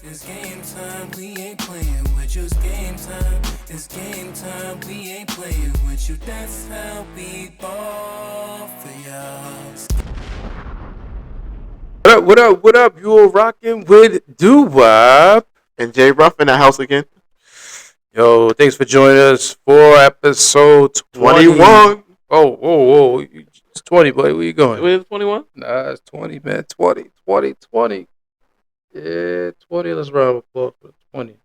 It's game time, we ain't playing with you. It's game time, it's game time, we ain't playing with you. That's how we ball for y'all. What up? What up? What up? You are rocking with Doo Wop. And Jay Ruff in the house again. Yo, thanks for joining us for episode 20. 21. Oh. It's 20, boy. Where you going? Where's 21? Nah, it's 20, man. 20. Yeah, 20. Let's round of applause for 20.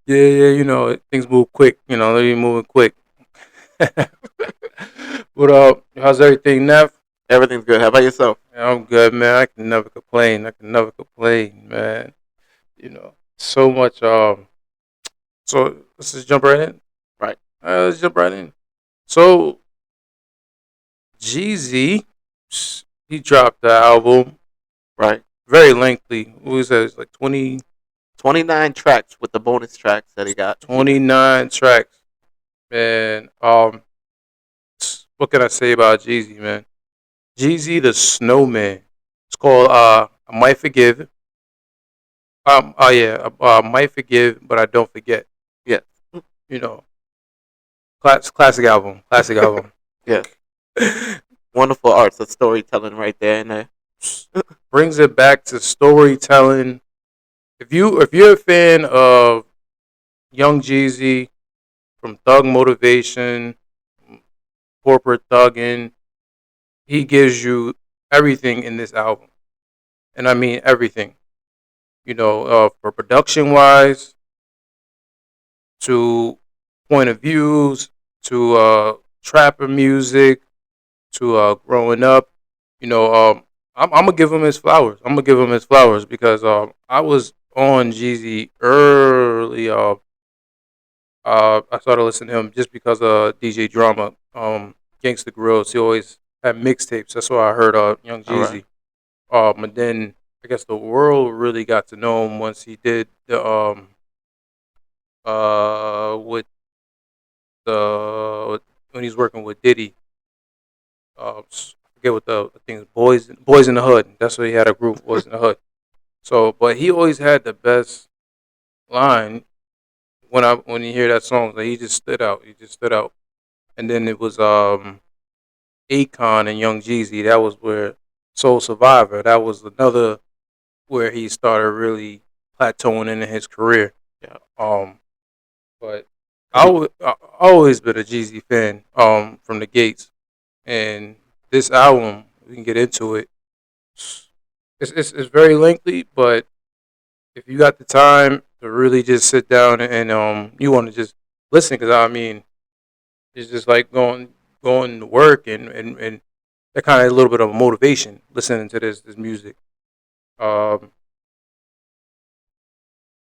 Yeah, things move quick. They're moving quick. What up? How's everything, Neff? Everything's good. How about yourself? I'm good, man. I can never complain, man. So much. So let's just jump right in. Right. All right, let's jump right in. So Jeezy, he dropped the album. Right. Very lengthy. What was that? It's like 29 tracks with the bonus tracks that he got. 29 tracks. Man, what can I say about Jeezy, man? Jeezy the Snowman. It's called I Might Forgive. Might Forgive, but I Don't Forget. Yeah. Classic album. Yeah. Wonderful arts of storytelling right there and there. Brings it back to storytelling. If you're a fan of Young Jeezy, from Thug Motivation, Corporate Thuggin', he gives you everything in this album, and I mean everything. For production wise, to point of views, to trapper music, to growing up. I'm gonna give him his flowers. Because I was on Jeezy early. I started listening to him just because of DJ Drama, Gangsta Grills. He always had mixtapes. That's why I heard Young Jeezy. Right. And then I guess the world really got to know him once he did the with the when he's working with Diddy. I forget what the thing is. Boys in the Hood. That's what he had, a group, Boys in the Hood. So, but he always had the best line when you hear that song. Like, he just stood out. And then it was Akon and Young Jeezy. That was where Soul Survivor. That was another where he started really plateauing in his career. Yeah. But I always been a Jeezy fan from the gates, and this album, we can get into it. It's very lengthy, but if you got the time to really just sit down and you want to just listen, because I mean, it's just like going to work and that kind of a little bit of a motivation listening to this music.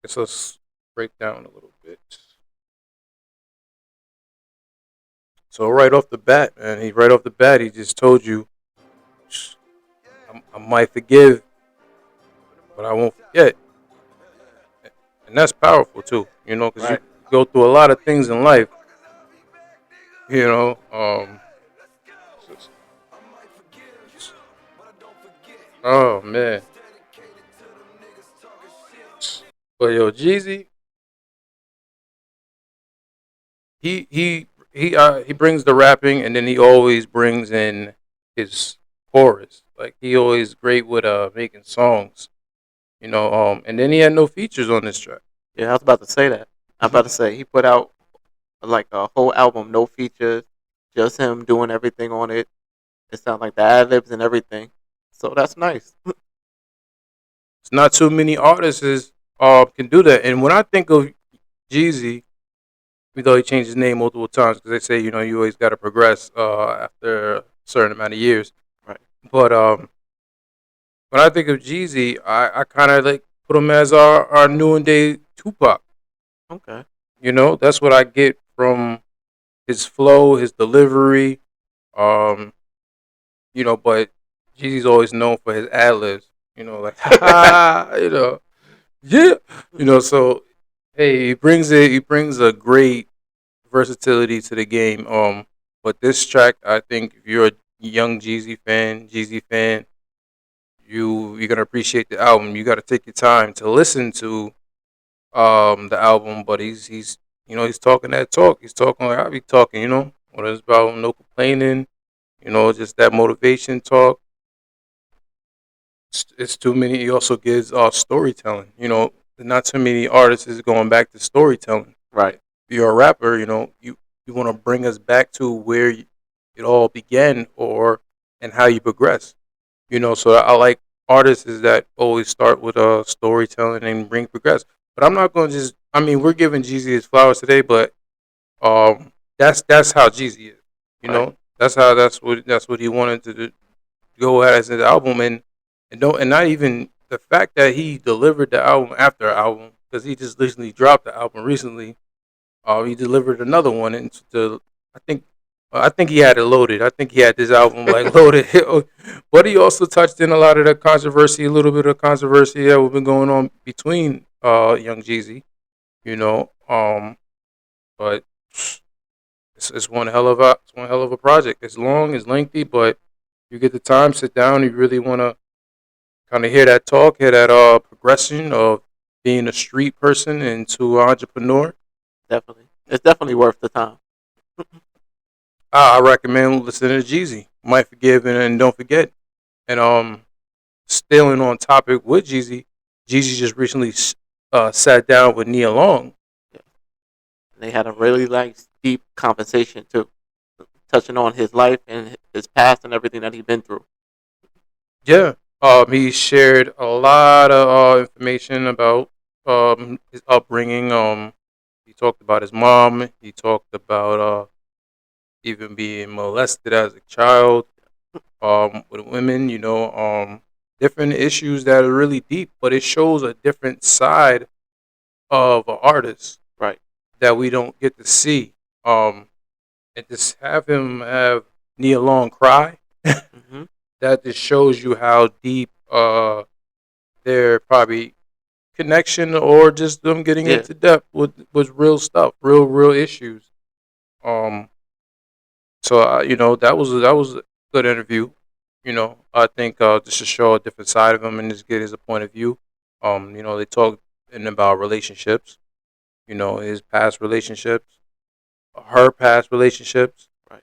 Let's break down a little bit. So right off the bat, he just told you, I might forgive, but I won't forget. And that's powerful too, because right. You go through a lot of things in life, oh man. But yo, Jeezy, he brings the rapping, and then he always brings in his chorus. Like, he always great with making songs, and then he had no features on this track. Yeah, I was about to say that. He put out like a whole album, no features, just him doing everything on it. It sounds like the ad libs and everything. So that's nice. It's not too many artists can do that. And when I think of Jeezy, even though he changed his name multiple times, because they say, you always got to progress after a certain amount of years. Right. But when I think of Jeezy, I kind of like put him as our new and day Tupac. Okay. That's what I get from his flow, his delivery. But Jeezy's always known for his ad-libs. Like, yeah. So, hey, he brings a great versatility to the game. But this track, I think if you're a young Jeezy fan, you're gonna appreciate the album. You got to take your time to listen to the album. But he's he's talking that talk. He's talking like I be talking. What it's about, no complaining. Just that motivation talk. It's too many. He also gives storytelling. Not too many artists is going back to storytelling. Right. If you're a rapper, you want to bring us back to where it all began, or and how you progress. So I like artists is that always start with storytelling and bring progress. But I'm not going to just. I mean, we're giving Jeezy his flowers today, but that's how Jeezy is. Right. That's what he wanted to do, go as his album, and not even the fact that he delivered the album after album, because he just recently dropped the album recently. He delivered another one into the. I think I think he had it loaded. I think he had this album like loaded, but he also touched in a lot of the controversy, a little bit of controversy that we've been going on between Young Jeezy. You know, but it's one hell of a project. It's long, it's lengthy, but you get the time, sit down, you really want to kind of hear that talk, hear that progression of being a street person into an entrepreneur. Definitely. It's definitely worth the time. I recommend listening to Jeezy. Might forgive and don't forget. And staying on topic with Jeezy, Jeezy just recently sat down with Nia Long. Yeah. And they had a really nice, deep conversation too, touching on his life and his past and everything that he's been through. Yeah. He shared a lot of information about his upbringing. He talked about his mom. He talked about even being molested as a child with women. Different issues that are really deep, but it shows a different side of an artist Right. that we don't get to see. And just have him have Nia Long cry. Hmm. That just shows you how deep their probably connection, or just them getting Yeah. into depth with real stuff, real issues. Um, so that was a good interview. I think just to show a different side of him and just get his point of view. They talked about relationships. His past relationships, her past relationships. Right.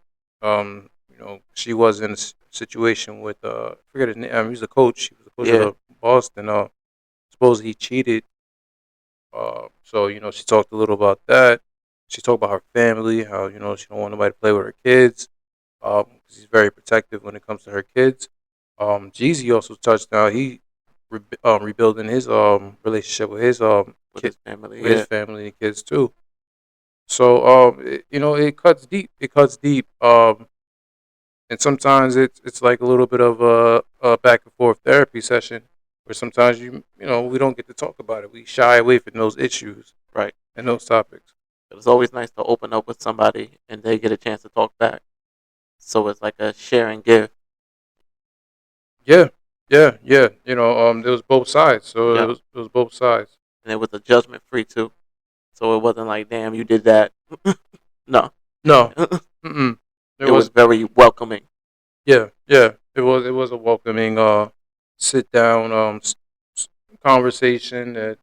She was in a situation with I forget his name. He was a coach. He was a coach of Yeah. the Boston. Suppose he cheated. So she talked a little about that. She talked about her family, how she don't want nobody to play with her kids. 'Cause he's very protective when it comes to her kids. Jeezy also touched on he rebuilding his relationship with his With kid, his family. with his Yeah. family and kids too. So it cuts deep. It cuts deep. And sometimes it's like a little bit of a back and forth therapy session, where sometimes we don't get to talk about it. We shy away from those issues Right. and those topics. It's always nice to open up with somebody and they get a chance to talk back. So it's like a share and give. Yeah, yeah, yeah. There was both sides, so it Yeah. was it was both sides. And it was a judgment free too. So it wasn't like, damn, you did that. No. No, mm-mm. It It was was. very welcoming. Yeah, yeah. It was a welcoming sit down conversation that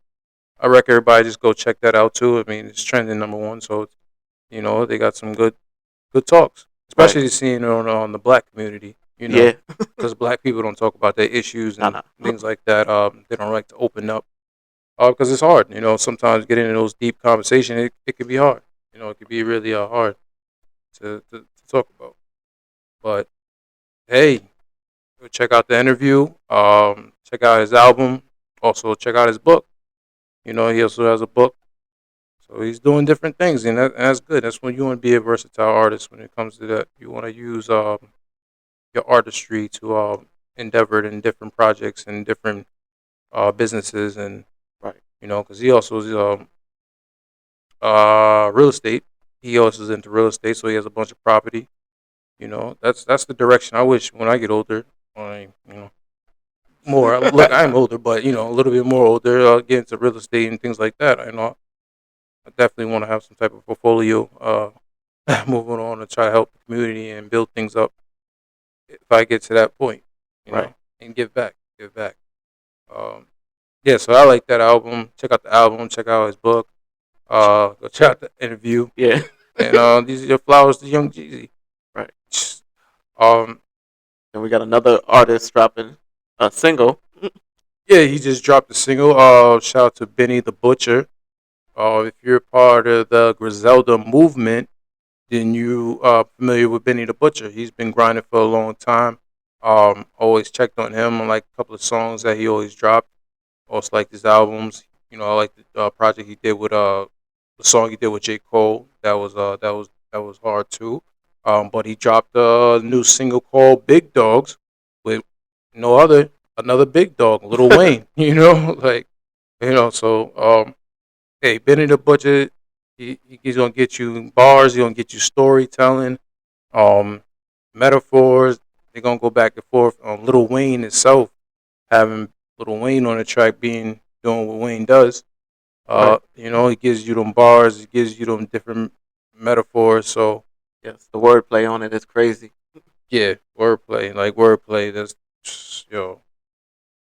I recommend everybody just go check that out too. I mean, it's trending #1, so they got some good talks, Right. especially seeing it on the black community. Yeah. Because black people don't talk about their issues Nah, and nah. things like that. They don't like to open up. Because it's hard. Sometimes getting into those deep conversations, it can be hard. It can be really hard to talk about. But hey, go check out the interview. Check out his album. Also, check out his book. He also has a book. So he's doing different things, and that's good. That's when you want to be a versatile artist. When it comes to that, you want to use your artistry to endeavor in different projects and different businesses, and Right. because he also is real estate. He also is into real estate, so he has a bunch of property. That's the direction I wish when I get older. I more look, I'm older, but a little bit more older. Get into real estate and things like that. I definitely want to have some type of portfolio moving on to try to help the community and build things up if I get to that point, you Right. know, and give back. Um, yeah, so I like that album. Check out the album. Check out his book. Go check out the interview. Yeah. And these are your flowers to Young Jeezy. Right. Um, And we got another artist dropping a single. yeah, he just dropped a single. Shout out to Benny the Butcher. If you're part of the Griselda movement, then you are familiar with Benny the Butcher. He's been grinding for a long time. Always checked on him on like a couple of songs that he always dropped. Also like his albums. You know, I like the project he did with the song he did with J. Cole. That was hard too. But he dropped a new single called Big Dogs with no other another big dog, Lil Wayne. You know, like so hey, Benny the Butcher, he's gonna get you bars, he's gonna get you storytelling, um, metaphors. They're gonna go back and forth. Lil Wayne itself, having Lil Wayne on the track, doing what Wayne does. Right. He gives you them bars, he gives you them different metaphors. So Yes. The wordplay on it is crazy. yeah, wordplay. That's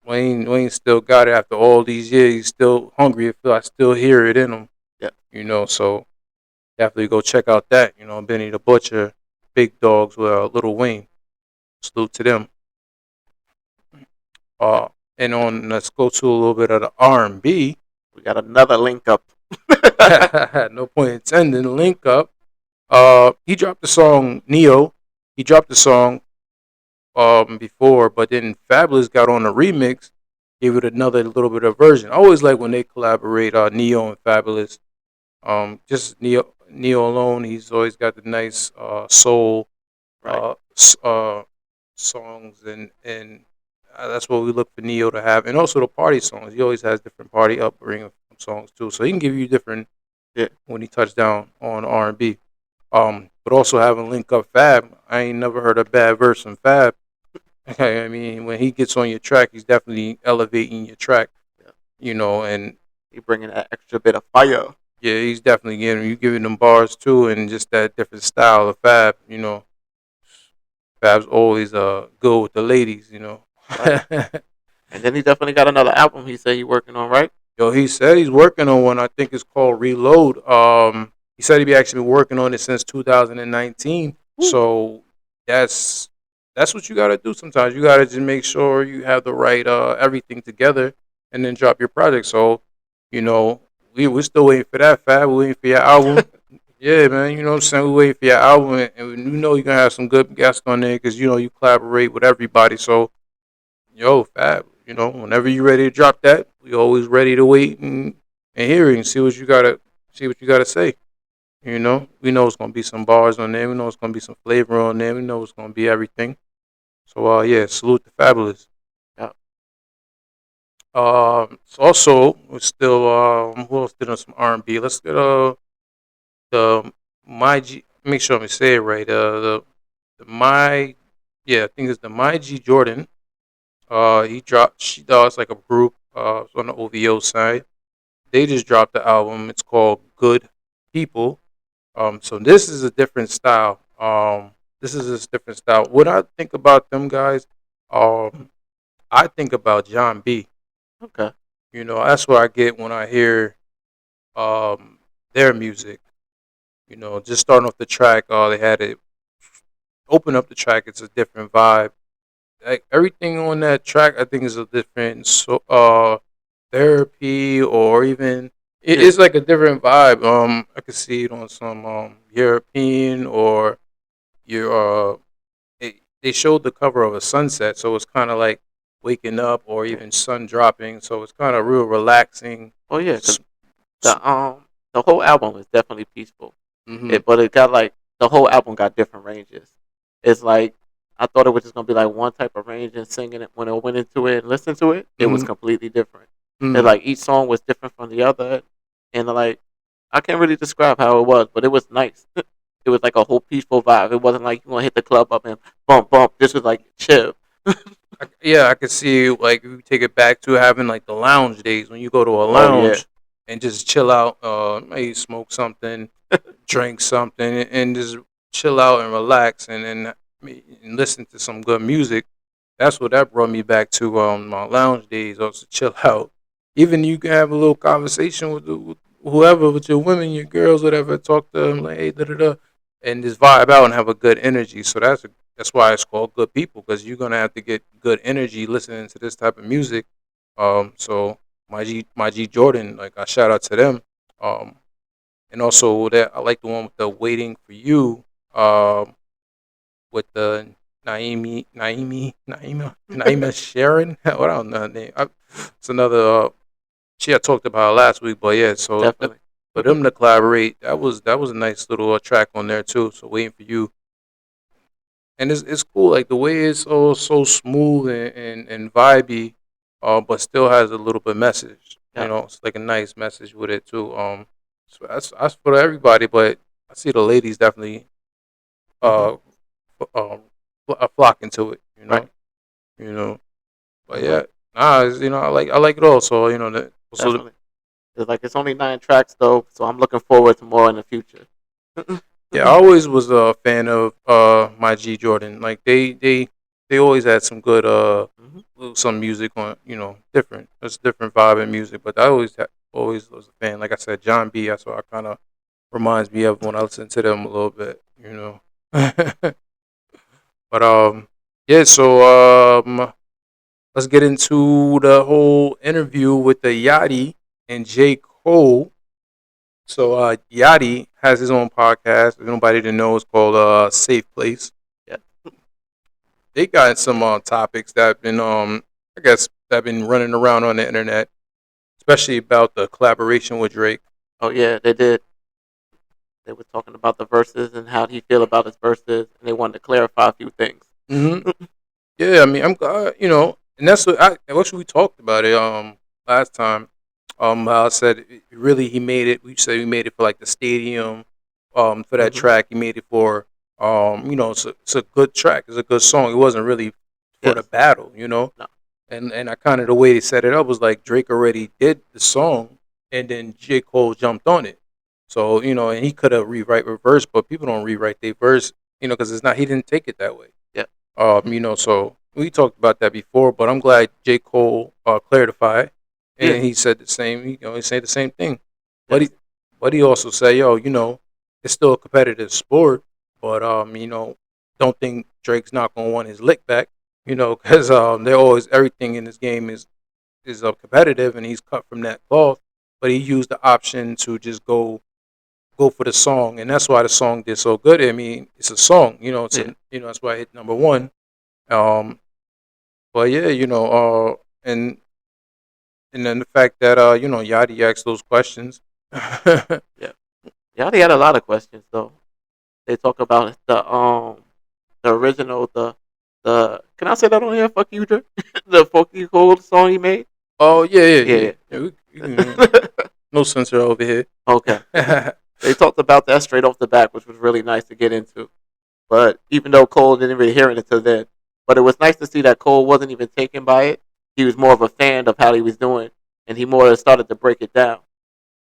Wayne still got it after all these years. He's still hungry. I still hear it in him. Yeah. So definitely go check out that. Benny the Butcher, Big Dogs with Lil Wayne. Salute to them. Uh, and let's go to a little bit of the R&B. We got another link up. No point intended. Link up. He dropped the song Neo. He dropped the song before, but then Fabulous got on the remix, gave it another little bit of version. I always like when they collaborate. Neo and Fabulous. Just Neo alone, he's always got the nice soul Right. songs, and that's what we look for Neo to have, and also the party songs. He always has different party upbringing songs too, so he can give you different Yeah. when he touched down on R&B. But also having link up Fab, I ain't never heard a bad verse from Fab. I mean, when he gets on your track, he's definitely elevating your track. Yeah. And He bringing that extra bit of fire. yeah, he's definitely giving them bars too, and just that different style of Fab. Fab's always good with the ladies. Right. And then he definitely got another album he said he working on, right? Yo, he said he's working on one. I think it's called Reload. He said he'd be actually been working on it since 2019. Ooh. So that's what you got to do. Sometimes you got to just make sure you have the right everything together, and then drop your project. So, we're still waiting for that. Fab, we're waiting for your album. Yeah, man. You know what I'm saying? We're waiting for your album, and you know you're gonna have some good guests on there because you collaborate with everybody. So, yo, Fab, whenever you're ready to drop that, we always ready to wait and hear it and see what you gotta say. We know it's gonna be some bars on there. We know it's gonna be some flavor on there. We know it's gonna be everything. So, yeah, salute the Fabulous. Yeah. So also we're still who else did on some R&B? Let's get the my G. Make sure I'm say it right. The my yeah, I think it's the my G Jordan. He dropped. She does like a group. On the OVO side. They just dropped the album. It's called Good People. So this is a different style. This is a different style. When I think about them guys, I think about John B. Okay. That's what I get when I hear their music. Just starting off the track, they had it open up the track. It's a different vibe. Like everything on that track, I think is a different therapy, or even it's like a different vibe. I could see it on some European, or your they showed the cover of a sunset, so it's kind of like waking up, or even sun dropping. So it's kind of real relaxing. Oh yeah, 'cause the whole album is definitely peaceful. Mm-hmm. But it got like the whole album got different ranges. It's like I thought it was just gonna be like one type of range, and singing it when I went into it and listened to it, it was completely different. Mm-hmm. And like each song was different from the other, and like I can't really describe how it was, but it was nice. It was like a whole peaceful vibe. It wasn't like you gonna hit the club up and bump bump. This was like chill. I could see like you take it back to having like the lounge days when you go to a Oh lounge yeah, and just chill out. Maybe smoke something, drink something, and just chill out and relax. And then and listen to some good music. That's what that brought me back to my lounge days. Also chill out. Even you can have a little conversation with whoever, with your women, your girls, whatever. Talk to them like, hey, da da da, and just vibe out and have a good energy. So that's why it's called good people, because you're gonna have to get good energy listening to this type of music. So my G Jordan, like I shout out to them. Um, and also that I like the one with the waiting for you. With the Naima Sharon. What I don't know her name. It's another. She had talked about it last week, but yeah. So Definitely. for them to collaborate, that was a nice little track on there too. So waiting for you, and it's cool. Like the way it's all so smooth and vibey, but still has a little bit message. Yeah. It's like a nice message with it too. So that's for everybody, but I see the ladies definitely Hmm. uh um flocking to it. Right. You know. But Uh-huh. yeah, nah, I like it all. So that also Definitely. It's like it's only 9 tracks though, so I'm looking forward to more in the future. yeah, I always was a fan of my G Jordan. Like they always had some good Hmm. some music on different. It's different vibe in music, but I always was a fan. Like I said, John B. That's what I kind of reminds me of when I listen to them a little bit. But yeah. So let's get into the whole interview with the Yachty and J. Cole. So Yachty has his own podcast. If nobody didn't know, it's called Safe Place. Yeah. They got some topics that have been I guess that have been running around on the internet, especially about the collaboration with Drake. Oh yeah, they did. They were talking about the verses and how he feel about his verses, and they wanted to clarify a few things. hmm Yeah, I mean, I'm glad, and that's what we talked about it last time. How I said really he made it. We said he made it for like the stadium, for that Hmm. track. He made it for it's a good track. It's a good song. It wasn't really for the Yes. battle. No. And I kind of the way they set it up was like Drake already did the song, and then J Cole jumped on it. So and he could have rewrite reverse, but people don't rewrite their verse, because it's not. He didn't take it that way. Yeah. So we talked about that before, but I'm glad J. Cole clarified, Yeah. and he said the same. He said the same thing, but he, Yes. but he also said, yo, it's still a competitive sport, but don't think Drake's not gonna want his lick back, because they're always everything in this game is competitive, and he's cut from that cloth, but he used the option to just go for the song, and that's why the song did so good. I mean, it's a song, Yeah. that's why it hit number one. um, but yeah, and then the fact that Yachty asked those questions. Yeah. Yeah. They had a lot of questions though. They talk about the original the can I say that on here? Fuck you, Drake. The fuck you cold song he made. Oh yeah, yeah, yeah. Yeah. Yeah, no censor over here. Okay. They talked about that straight off the bat, which was really nice to get into. But even though Cole didn't really hear it until then, but it was nice to see that Cole wasn't even taken by it. He was more of a fan of how he was doing, and he more started to break it down.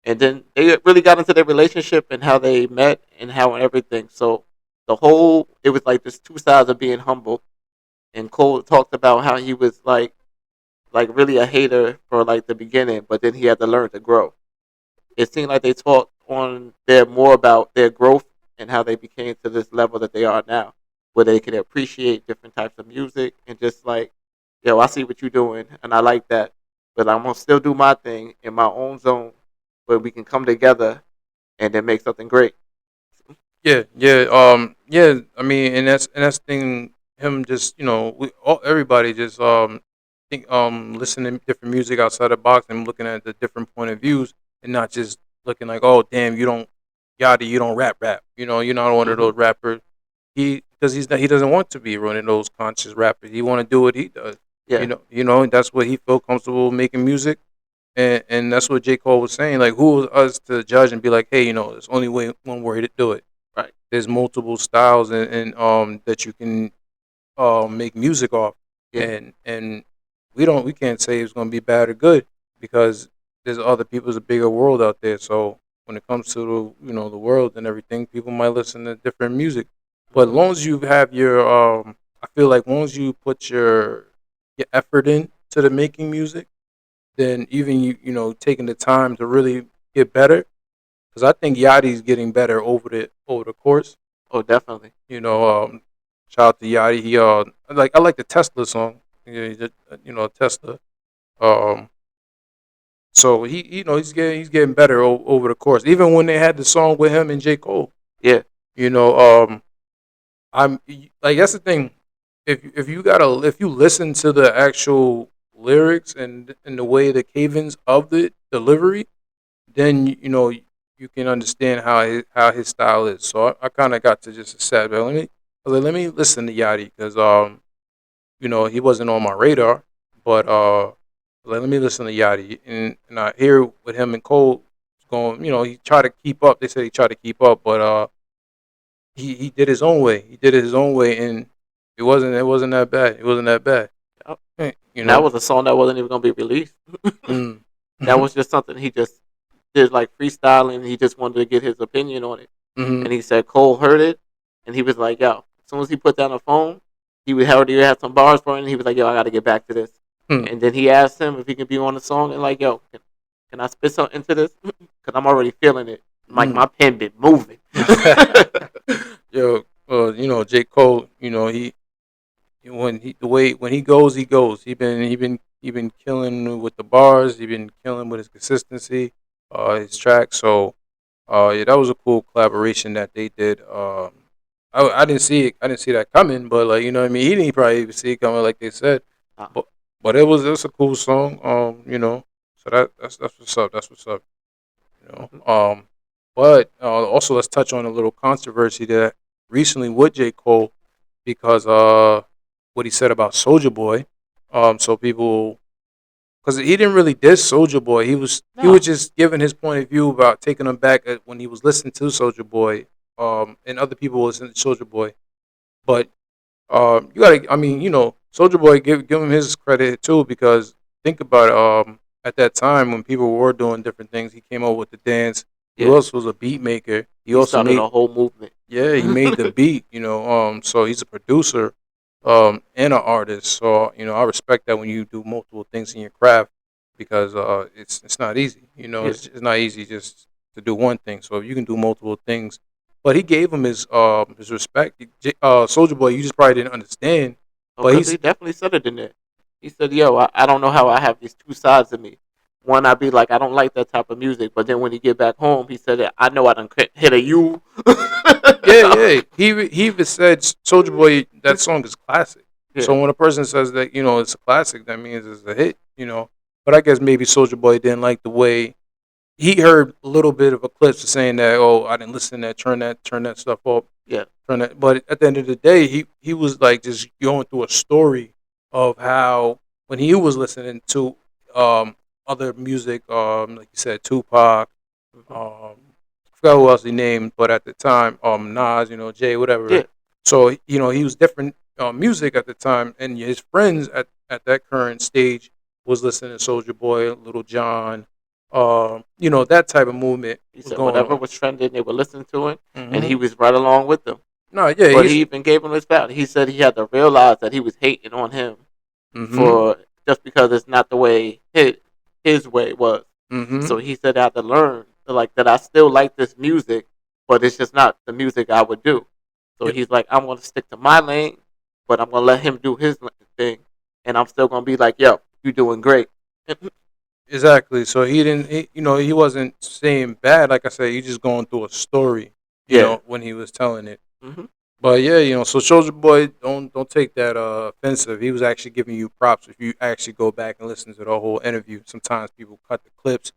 And then they really got into their relationship and how they met and how and everything. So it was like this two sides of being humble. And Cole talked about how he was like really a hater for like the beginning, but then he had to learn to grow. It seemed like they talked on there more about their growth and how they became to this level that they are now, where they can appreciate different types of music and just like, yo, I see what you're doing and I like that, but I'm gonna still do my thing in my own zone, where we can come together and then make something great. Yeah, yeah, yeah. I mean, and that's the thing. Him just everybody just think listening to different music outside the box and looking at the different point of views and not just looking like, oh damn, you don't yada, you don't rap. You're not one of Hmm. those rappers. Because he doesn't want to be one of those conscious rappers. He want to do what he does. Yeah, And that's what he feel comfortable making music, and that's what J Cole was saying. Like, who was us to judge and be like, hey, there's only one way to do it. right. There's multiple styles and that you can make music off, Yeah, and we can't say it's gonna be bad or good because there's other people's a bigger world out there. So when it comes to the world and everything, people might listen to different music. But as long as you have your, I feel like once you put your effort in to the making music, then even you taking the time to really get better. Because I think Yachty's getting better over the course. Oh, definitely. You know, shout out to Yachty. He I like the Tesla song. Yeah, Tesla. Um, so he's getting better over the course. Even when they had the song with him and J Cole, Yeah. you know, I'm like that's the thing. If you listen to the actual lyrics and the way the cadence of the delivery, then you can understand how his style is. So I kind of got to just accept. But let me listen to Yachty because he wasn't on my radar, but let me listen to Yachty and I hear with him and Cole going. He tried to keep up. They said he tried to keep up, but he did his own way. He did it his own way, and it wasn't that bad. It wasn't that bad. Yep. You And that know. was a song that wasn't even gonna be released. Mm. That was just something he just did like freestyling. He just wanted to get his opinion on it. Hmm. And he said Cole heard it, and he was like, "Yo." As soon as he put down the phone, he would already had some bars for it, and he was like, "Yo, I got to get back to this." Hmm. And then he asked him if he could be on the song, and like, "Yo, can I spit something into this? Because I'm already feeling it. Like Mm. my pen been moving." Yo, J Cole. He when he goes, he goes. He been killing with the bars. He been killing with his consistency, his tracks. So, yeah, that was a cool collaboration that they did. I didn't see it. I didn't see that coming, but like what I mean, he didn't probably even see it coming, like they said. Uh, But it was a cool song. So that's what's up. That's what's up. You know. mhm. But also let's touch on a little controversy that recently with J Cole because what he said about Soldier Boy. So people, because he didn't really diss Soldier Boy. He was No, just giving his point of view about taking him back when he was listening to Soldier Boy. And other people listening to Soldier Boy. But you gotta, I mean, Soldier Boy, give him his credit too because think about it. At that time when people were doing different things, he came up with the dance. He yeah, also was a beat maker. He he also started made a whole movement. Yeah, he made the beat, so he's a producer, and an artist. So, I respect that when you do multiple things in your craft because it's not easy. Yeah, It's not easy just to do one thing. So if you can do multiple things, but he gave him his respect. Soldier Boy, you just probably didn't understand, but because he definitely said it in there. He said, "Yo, I don't know how I have these two sides of me. One, I be like, I don't like that type of music, but then when he get back home, he said, I know I done hit a you." yeah. He even said Soldier Boy, that song is classic. Yeah, So when a person says that it's a classic, that means it's a hit. But I guess maybe Soldier Boy didn't like the way he heard a little bit of a clip saying that, oh, I didn't listen to that, turn that stuff up, yeah, turn that. But at the end of the day, he was like just going through a story of how when he was listening to um other music, like you said, Tupac, mhm, I forgot who else he named, but at the time, Nas, Jay, yeah. whatever. So he was different music at the time, and his friends at that current stage was listening to Soldier Boy, Little John, that type of movement He was said going whatever on. was trending, they were listening to it, and Hmm. he was right along with them. No, yeah, But he's. he even gave him his value. He said he had to realize that he was hating on him Hmm. for just because it's not the way his way was. Hmm. So he said I had to learn like that I still like this music, but it's just not the music I would do. So Yeah, he's like, I'm gonna stick to my lane, but I'm gonna let him do his thing, and I'm still gonna be like, yo, you doing great. exactly. So he didn't. He wasn't saying bad. Like I said, he just going through a story. Yeah. When he was telling it. Hmm. But yeah, so Soldier Boy, don't take that offensive. He was actually giving you props if you actually go back and listen to the whole interview. Sometimes people cut the clips,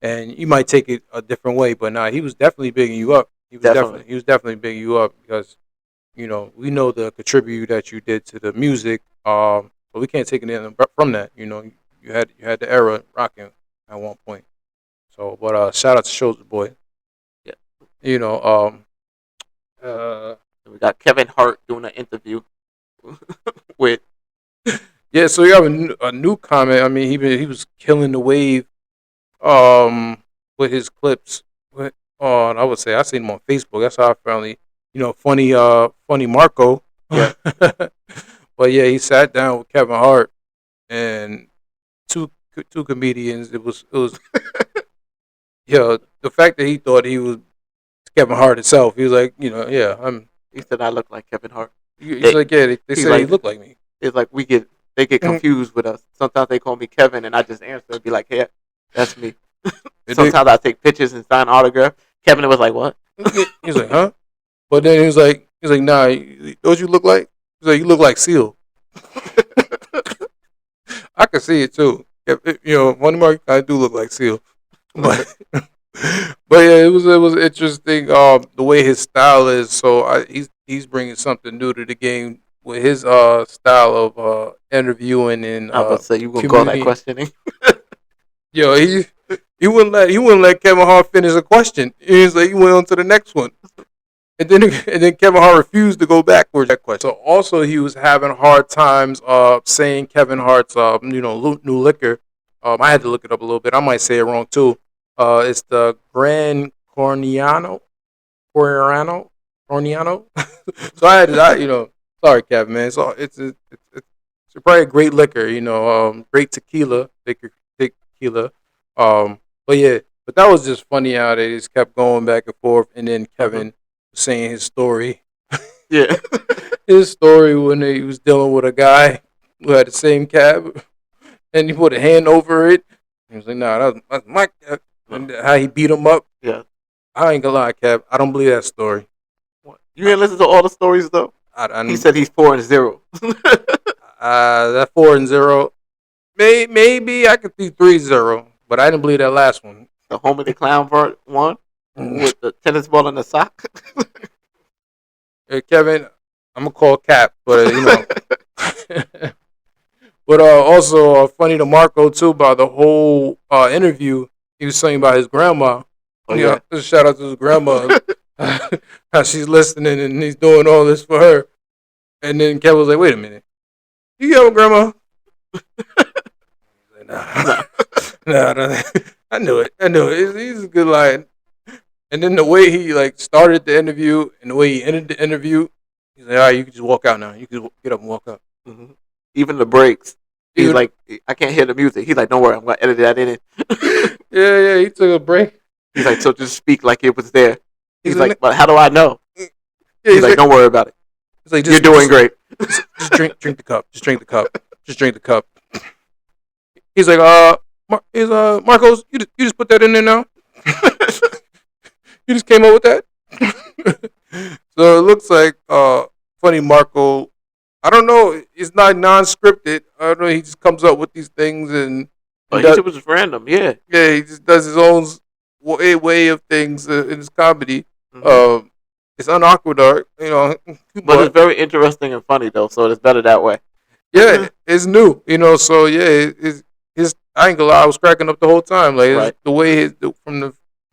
and you might take it a different way. But nah, he was definitely bigging you up. Definitely. He was definitely bigging you up because we know the contribute that you did to the music. But we can't take anything from that. You had the era rocking at one point. So, but shout out to Soldier Boy. Yeah. You know, uh, And we got Kevin Hart doing an interview with. yeah, so you have a new comment. I mean, he was killing the wave with his clips. I would say I seen him on Facebook. That's how I finally funny Marco. Yeah. But yeah, he sat down with Kevin Hart and two two comedians. It was the fact that he thought he was Kevin Hart himself. He was like, yeah, I'm. He said I look like Kevin Hart. He's like, yeah, they He's said he like, looked like me. it's like they get confused with us. Sometimes they call me Kevin, and I just answer and be like, "Yeah, that's me." Sometimes I take pictures and sign autograph. Kevin was like, "What?" He's like, huh? But then he's like, nah, don't you look like? He's like, you look like Seal. I can see it too. One Mark, I do look like Seal, but but yeah, it was interesting. The way his style is. So he's bringing something new to the game with his style of interviewing and I was about to say you gonna call that community. questioning. Yo, he wouldn't let Kevin Hart finish a question. He's like he went on to the next one. And then Kevin Hart refused to go backwards that question. So also he was having hard times saying Kevin Hart's new liquor. I had to look it up a little bit. I might say it wrong too. It's the Gran Corniano. So sorry Kevin, man. So it's probably a great liquor. Great tequila. But yeah, but that was just funny how they just kept going back and forth, and then Kevin saying his story. Yeah. His story when he was dealing with a guy who had the same cab, and he put a hand over it. He was like, "Nah, that's my cab." And how he beat him up. Yeah. I ain't gonna lie, Kev. I don't believe that story. You didn't listen to all the stories though. He said he's 4-0. That 4-0. Maybe I could see 3-0, but I didn't believe that last one. The Home of the Clown part one with the tennis ball and the sock. Hey, Kevin, I'm gonna call Cap, but but also funny to Marco too about the whole interview. He was saying about his grandma. Oh yeah. Just shout out to his grandma. How she's listening and he's doing all this for her. And then Kevin was like, "Wait a minute, you have a grandma?" He's like, nah. Nah. I knew it. He's a good line. And then the way he started the interview and the way he ended the interview, he's like, "All right, you can just walk out now. You can get up and walk out." Mm-hmm. Even the breaks, he's like, "I can't hear the music." He's like, "Don't worry, I'm gonna edit that in." Yeah. He took a break. He's like, "So just speak like it was there." He's like, "But how do I know?" Yeah, he's like, "Don't worry about it. He's like, you're doing great. Just drink the cup. Just drink the cup. Just drink the cup." He's like, Marcos, you just put that in there now. You just came up with that. So it looks like funny Marco. I don't know. It's not non-scripted. I don't know. He just comes up with these things and. He said it was just random. Yeah. Yeah, he just does his own way of things in his comedy. Mm-hmm. It's unawkward, but it's very interesting and funny though, so it's better that way. Yeah, it's new, So yeah, it's I ain't gonna lie, I was cracking up the whole time. Like right. The way the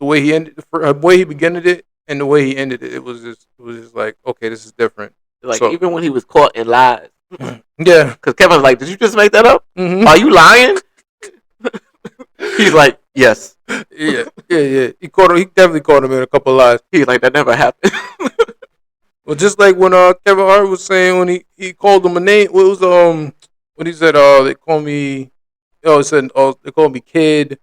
way he ended, the way he began it, and the way he ended it, it was just like, okay, this is different. Like even when he was caught in lies. Yeah, because Kevin's like, "Did you just make that up? Mm-hmm. Are you lying?" He's like, "Yes." Yeah. He definitely caught him in a couple of lies. He's like, "That never happened." Well, just like when Kevin Hart was saying when he called him a name, what was when he said they call me, they call me kid.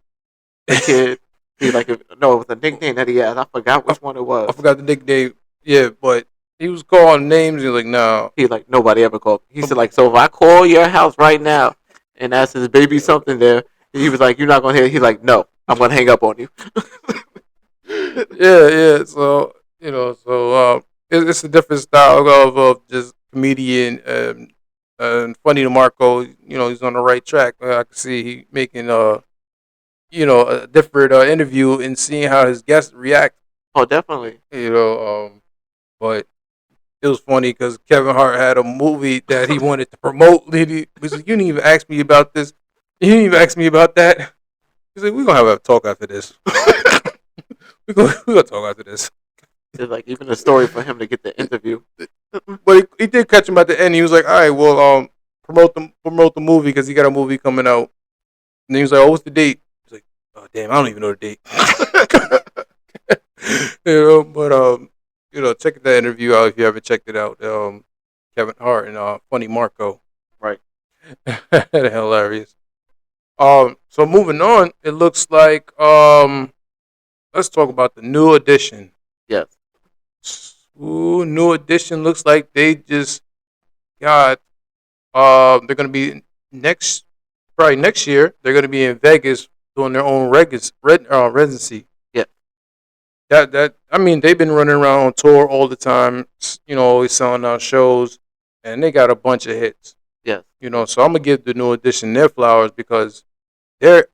Kid. He's like, no, it was a nickname that he had. I forgot which one it was. I forgot the nickname. Yeah, but he was calling names. He's like, no. He's like, nobody ever called. He said like, so if I call your house right now and ask his baby something there, he was like, you're not gonna hear. He's like, no, I'm gonna hang up on you. Yeah. So it's a different style of just comedian and funny to Marco. He's on the right track. I can see he making a different interview and seeing how his guests react. Oh, definitely. But it was funny because Kevin Hart had a movie that he wanted to promote. He was like, "You didn't even ask me about this. You didn't even ask me about that." He's like, "We're gonna have a talk after this. We're gonna talk after this." It's like even the story for him to get the interview. But he did catch him at the end. He was like, "All right, well, promote the movie because he got a movie coming out." And he was like, "Oh, what's the date?" He's like, "Oh, damn, I don't even know the date." But check that interview out if you haven't checked it out. Kevin Hart and Funny Marco. Right. Hilarious. So moving on, it looks like let's talk about the new edition. Yes. Ooh, new edition looks like they just got. They're gonna be probably next year. They're gonna be in Vegas doing their own residency. Yeah. That I mean, they've been running around on tour all the time. Always selling out shows, and they got a bunch of hits. Yes. So I'm gonna give the new edition their flowers because they're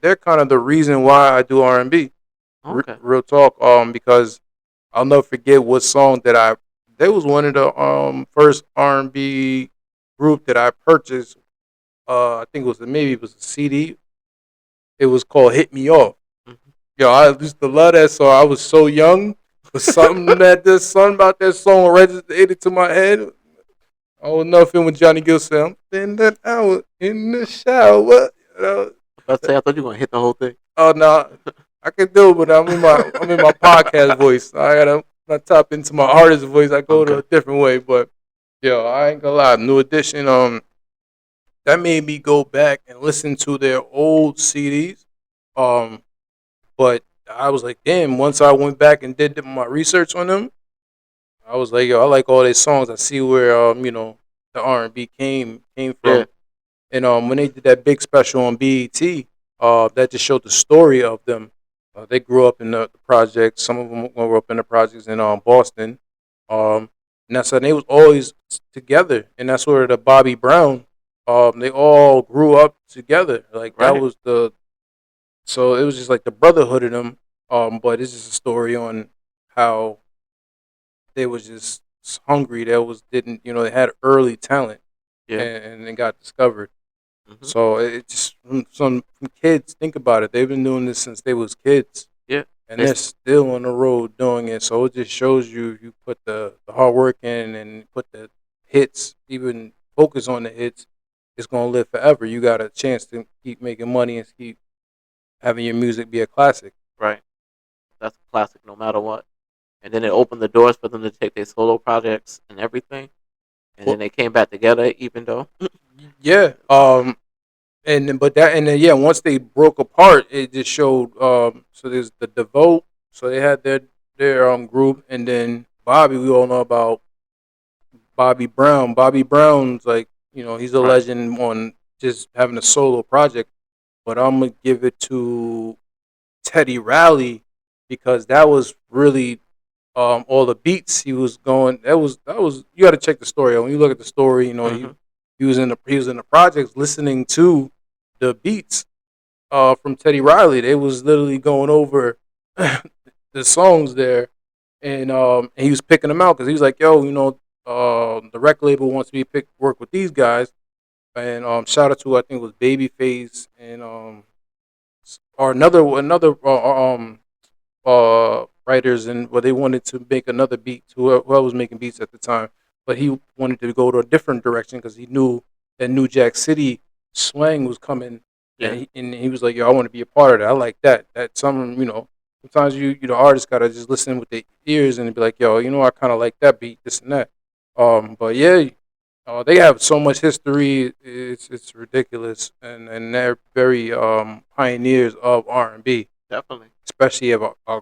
they're kind of the reason why I do R&B. Okay. Real talk. Because I'll never forget what song that they was one of the first R&B group that I purchased. I think maybe it was a CD. It was called "Hit Me Off." Mm-hmm. Yo, I used to love that song. I was so young, but something about that song resonated to my head. I was nothing when Johnny Gill said, "I'm spending that hour in the shower." Let's say I thought you were gonna hit the whole thing. Oh no, I can do it, but I'm in my podcast voice. I gotta not tap into my artist voice. I go to a different way, but yo, I ain't gonna lie. New Edition, that made me go back and listen to their old CDs. But I was like, damn. Once I went back and did my research on them, I was like, yo, I like all their songs. I see where the R&B came from. Yeah. And when they did that big special on BET, that just showed the story of them. They grew up in the projects. Some of them grew up in the projects in Boston. And that's how they was always together. And that's where the Bobby Brown, they all grew up together. Like that Right. was so it was just like the brotherhood of them. But it's just a story on how they was just hungry. They had early talent Yeah. and they got discovered. Mm-hmm. So it just from kids, think about it. They've been doing this since they was kids. Yeah. And they're still on the road doing it. So it just shows you put the hard work in and put the hits, even focus on the hits, it's gonna live forever. You got a chance to keep making money and keep having your music be a classic. Right. That's a classic no matter what. And then it opened the doors for them to take their solo projects and everything. And then they came back together, even though. Yeah. And then once they broke apart, it just showed. So there's the Devote. So they had their group, and then Bobby. We all know about Bobby Brown. Bobby Brown's like he's a legend on just having a solo project. But I'm gonna give it to Teddy Riley because that was really all the beats he was going. That was you got to check the story. When you look at the story, he was in the projects listening to the beats from Teddy Riley. They was literally going over the songs there, and he was picking them out because he was like, "Yo, the record label wants me to work with these guys." And shout out to I think it was Babyface and or another writers and they wanted to make another beat to whoever was making beats at the time, but he wanted to go to a different direction because he knew that New Jack City slang was coming, and he was like, "Yo, I want to be a part of that. I like that. Sometimes the artist gotta just listen with their ears and be like, yo, I kind of like that beat, this and that. But yeah, they have so much history. It's ridiculous, and they're very pioneers of R&B. Definitely. Especially of a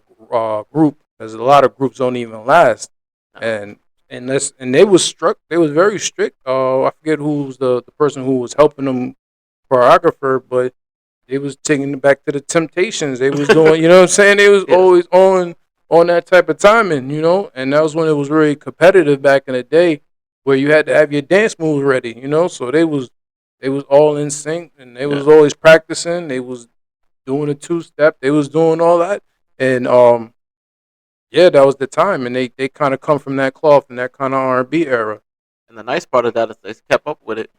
group, because a lot of groups don't even last. And they was very strict. I forget who was the person who was helping them choreographer, but they was taking it back to the Temptations. They was doing, you know what I'm saying? They was always on that type of timing, and that was when it was really competitive back in the day, where you had to have your dance moves ready, So they was all in sync, and they was always practicing. They was doing a 2-step. They was doing all that, and that was the time, and they kind of come from that cloth and that kind of R&B era. And the nice part of that is they kept up with it.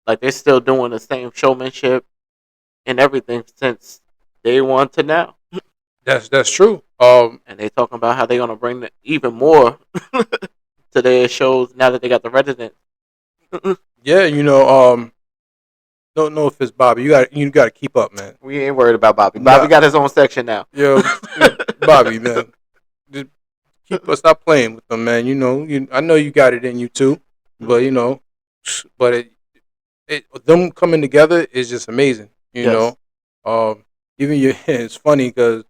Like they're still doing the same showmanship and everything since day one to now. That's true. And they talking about how they're gonna bring even more to their shows now that they got the resident. Yeah, don't know if it's Bobby. You got to keep up, man. We ain't worried about Bobby. Bobby got his own section now. Yo, Bobby, man, just stop playing with them, man. I know you got it in you too, but but them coming together is just amazing. Yes. Um, even your it's funny because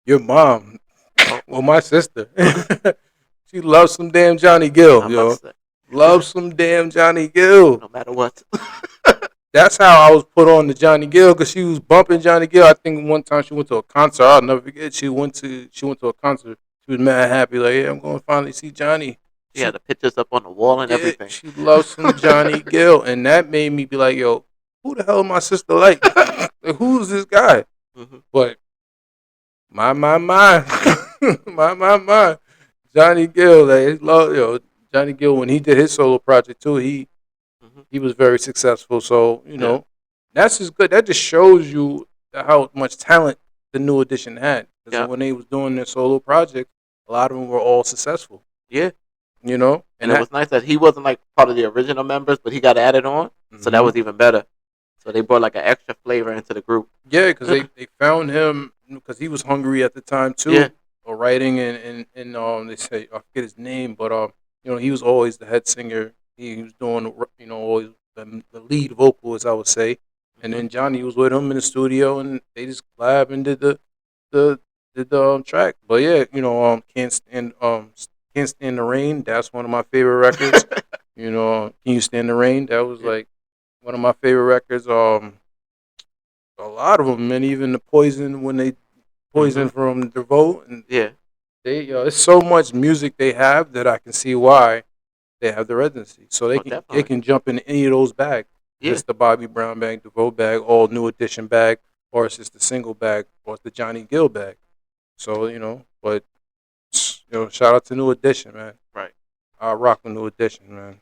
your mom, Oh, well, my sister, she loves some damn Johnny Gill, I'm about to yo. say. Loves some damn Johnny Gill. No matter what. That's how I was put on to Johnny Gill because she was bumping Johnny Gill. I think one time she went to a concert. I'll never forget. She went to a concert. She was mad happy, like, yeah, I'm going to finally see Johnny. He had the pictures up on the wall and Yeah, everything. she loves some Johnny Gill, and that made me be like, yo, who the hell my sister like? Like, who's this guy? Hmm. But my my, Johnny Gill, like, Johnny Gill when he did his solo project too. Hmm. He was very successful. So Yeah. that's just good. That just shows you how much talent the New Edition had. Because Yeah. when they was doing their solo project, a lot of them were all successful. Yeah. And And it was nice that he wasn't like part of the original members, but he got added on. So that Mhm. was even better. So they brought like an extra flavor into the group. Yeah, because they found him because he was hungry at the time too, Yeah. for writing and they say I forget his name, but he was always the head singer. He was doing always the lead vocal, as I would say, and Hmm. then Johnny was with him in the studio, and they just collab and the did the track. But yeah, can't stand the rain. That's one of my favorite records. Can you stand the rain? That was Yeah. like one of my favorite records. A lot of them, and even the Poison when they Hmm. Poison from Devote, and Yeah. it's so much music they have that I can see why they have the residency. So they Oh, can they definitely. can jump in any of those bags. If Yeah. it's the Bobby Brown bag, Devote bag, all New Edition bag, or it's just the single bag, or it's the Johnny Gill bag. So but shout out to New Edition, man. Right. I rock with New Edition, man.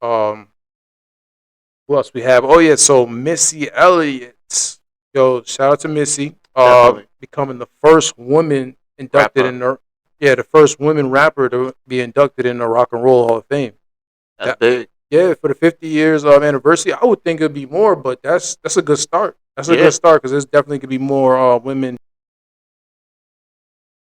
Um, who else we have? Oh yeah, so Missy Elliott. Yo, shout out to Missy. Definitely. Becoming the first woman inducted Rapper. in the first woman rapper to be inducted in the Rock and Roll Hall of Fame. That's That, big. yeah, for the 50 years of anniversary, I would think it'd be more, but that's a good start. That's a Yeah. good start because there's definitely could be more women